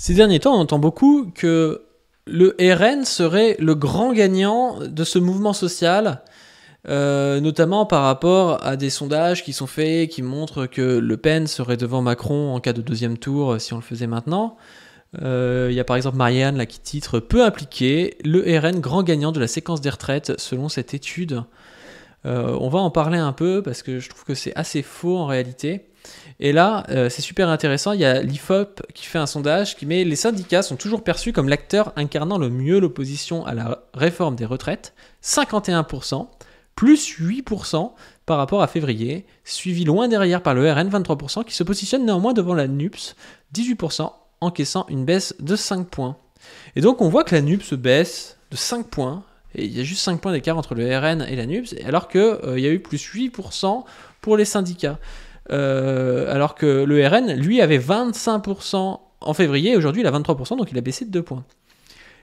Ces derniers temps, on entend beaucoup que le RN serait le grand gagnant de ce mouvement social, notamment par rapport à des sondages qui sont faits, qui montrent que Le Pen serait devant Macron en cas de deuxième tour si on le faisait maintenant. Il y a par exemple Marianne là, qui titre « Peu impliqué, le RN grand gagnant de la séquence des retraites selon cette étude ». On va en parler un peu parce que je trouve que c'est assez faux en réalité. Et là, c'est super intéressant, il y a l'IFOP qui fait un sondage qui met « Les syndicats sont toujours perçus comme l'acteur incarnant le mieux l'opposition à la réforme des retraites, 51%, plus 8% par rapport à février, suivi loin derrière par le RN, 23%, qui se positionne néanmoins devant la NUPS, 18%, encaissant une baisse de 5 points. » Et donc on voit que la NUPS baisse de 5 points, et il y a juste 5 points d'écart entre le RN et la NUPS, alors qu'il y a eu plus 8% pour les syndicats. Alors que le RN, lui, avait 25% en février, et aujourd'hui il a 23%, donc il a baissé de 2 points.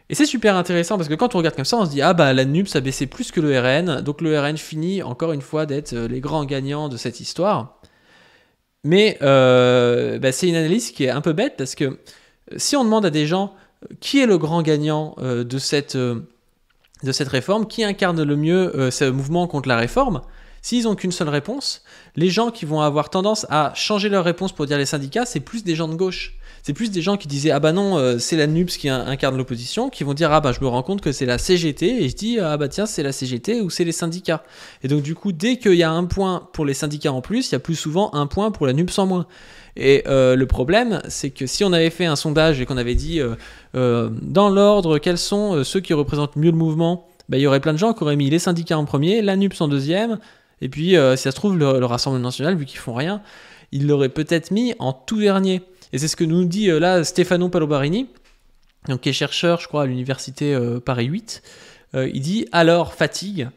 Et c'est super intéressant, parce que quand on regarde comme ça, on se dit « Ah bah la NUPS a baissé plus que le RN, donc le RN finit encore une fois d'être les grands gagnants de cette histoire. » Mais c'est une analyse qui est un peu bête, parce que si on demande à des gens qui est le grand gagnant de cette réforme, qui incarne le mieux ce mouvement contre la réforme, s'ils n'ont qu'une seule réponse, les gens qui vont avoir tendance à changer leur réponse pour dire les syndicats, c'est plus des gens de gauche. C'est plus des gens qui disaient « Ah bah non, c'est la NUPS qui incarne l'opposition », qui vont dire « Ah bah je me rends compte que c'est la CGT », et je dis « Ah bah tiens, c'est la CGT ou c'est les syndicats ». Et donc du coup, dès qu'il y a un point pour les syndicats en plus, il y a plus souvent un point pour la NUPS en moins. Et le problème, c'est que si on avait fait un sondage et qu'on avait dit dans l'ordre, quels sont ceux qui représentent mieux le mouvement, il y aurait plein de gens qui auraient mis les syndicats en premier, la NUPS en deuxième, et puis si ça se trouve, le Rassemblement National, vu qu'ils font rien, ils l'auraient peut-être mis en tout dernier. Et c'est ce que nous dit là Stefano Palobarini, donc, qui est chercheur, je crois, à l'université Paris 8. Il dit « Alors, fatigue ?»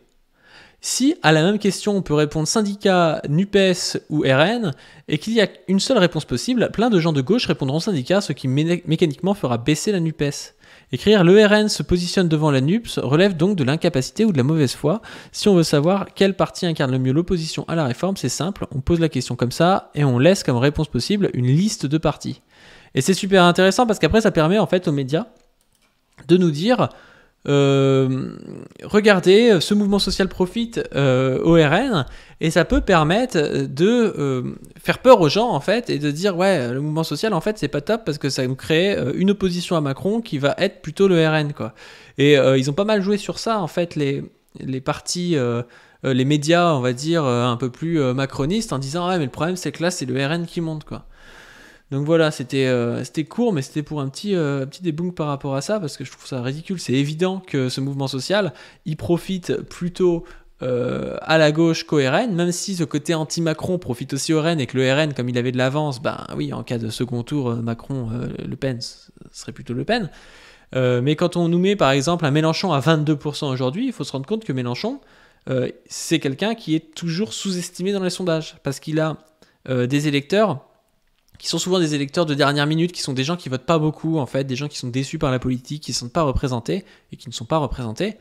Si à la même question on peut répondre syndicat, NUPES ou RN, et qu'il y a une seule réponse possible, plein de gens de gauche répondront syndicat, ce qui mécaniquement fera baisser la NUPES. Écrire « Le RN se positionne devant la NUPS » relève donc de l'incapacité ou de la mauvaise foi. Si on veut savoir quel parti incarne le mieux l'opposition à la réforme, c'est simple, on pose la question comme ça, et on laisse comme réponse possible une liste de partis. Et c'est super intéressant parce qu'après ça permet en fait aux médias de nous dire regardez, ce mouvement social profite au RN, et ça peut permettre de faire peur aux gens en fait, et de dire ouais, le mouvement social en fait c'est pas top parce que ça nous crée une opposition à Macron qui va être plutôt le RN quoi. Et ils ont pas mal joué sur ça en fait, les partis, les médias on va dire un peu plus macronistes, en disant ouais mais le problème c'est que là c'est le RN qui monte quoi. Donc voilà, c'était court, mais c'était pour un petit debunk par rapport à ça, parce que je trouve ça ridicule. C'est évident que ce mouvement social, il profite plutôt à la gauche qu'au RN, même si ce côté anti-Macron profite aussi au RN, et que le RN, comme il avait de l'avance, ben oui, en cas de second tour, Macron-Le Pen, ce serait plutôt Le Pen. Mais quand on nous met par exemple un Mélenchon à 22% aujourd'hui, il faut se rendre compte que Mélenchon, c'est quelqu'un qui est toujours sous-estimé dans les sondages, parce qu'il a des électeurs qui sont souvent des électeurs de dernière minute, qui sont des gens qui votent pas beaucoup, en fait, des gens qui sont déçus par la politique, qui ne sont pas représentés, et qui ne sont pas représentés,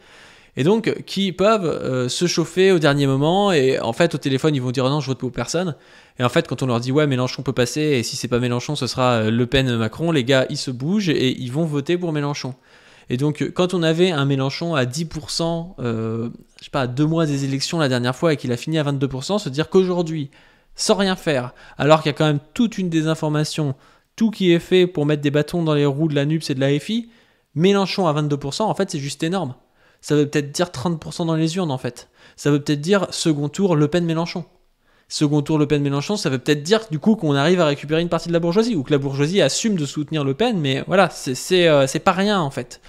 et donc qui peuvent se chauffer au dernier moment, et en fait, au téléphone, ils vont dire « Non, je vote pour personne », et en fait, quand on leur dit « Ouais, Mélenchon peut passer, et si c'est pas Mélenchon, ce sera Le Pen-Macron », les gars, ils se bougent, et ils vont voter pour Mélenchon. Et donc, quand on avait un Mélenchon à 10%, je sais pas, à 2 mois des élections la dernière fois, et qu'il a fini à 22%, se dire qu'aujourd'hui, sans rien faire, alors qu'il y a quand même toute une désinformation, tout qui est fait pour mettre des bâtons dans les roues de la NUPS et de la FI, Mélenchon à 22%, en fait, c'est juste énorme. Ça veut peut-être dire 30% dans les urnes, en fait. Ça veut peut-être dire second tour Le Pen-Mélenchon. Second tour Le Pen-Mélenchon, ça veut peut-être dire, du coup, qu'on arrive à récupérer une partie de la bourgeoisie, ou que la bourgeoisie assume de soutenir Le Pen, mais voilà, c'est pas rien, en fait.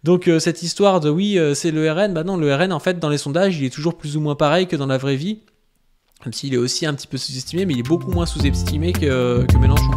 Donc, cette histoire de oui, c'est le RN, bah non, le RN, en fait, dans les sondages, il est toujours plus ou moins pareil que dans la vraie vie. Même s'il est aussi un petit peu sous-estimé, mais il est beaucoup moins sous-estimé que Mélenchon.